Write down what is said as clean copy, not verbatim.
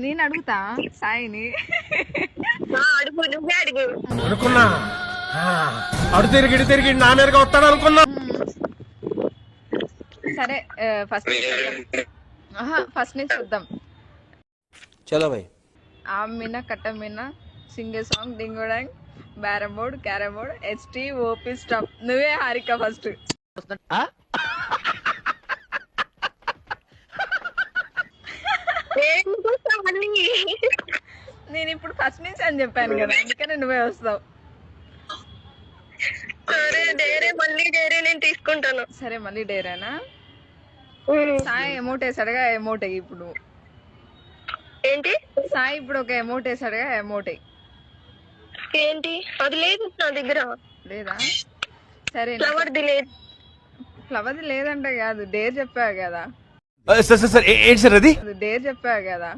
నేను అడుగుతా సాయిని. అడుగు, నువ్వే అడుగు. అనుకున్నా అడు తిరిగి తిరిగి నా మీదగా వస్తాడు అనుకున్నా. సరే ఫస్ట్ నుంచి చూద్దాం. చలో భయ్. ఆ మీనా కట్ట మీనా సింగే సాంగ్ డింగోడాంగ్ బ్యారబోర్డ్ క్యారబోర్డ్ హెచ్టి ఓపీ స్టాప్. నువ్వే హారిక ఫస్ట్. నేను ఇప్పుడు ఫస్ట్ నుంచి అని చెప్పాను కదా, అందుకనే నువ్వే వస్తావు. సరే డేరే, మళ్ళీ డేరే నేను తీసుకుంటాను. సరే మళ్ళీ డేరేనా? సాయి అమౌంట్ వేసాడుగా, అమౌంట్ ఇప్పుడు. ఏంటి? సాయి ఇప్పుడు ఒక అమౌంట్ వేసాడుగా, అమౌంట్ ఏంటి? అది లేదు నా దగ్గర. లేదా? సరే ఫ్లవర్ది లేదు. ఫ్లవర్ది లేదంటే కాదు, డేర్ చెప్పావు కదా. సార్ ఏంటి సార్ అది? డేర్ చెప్పావు కదా.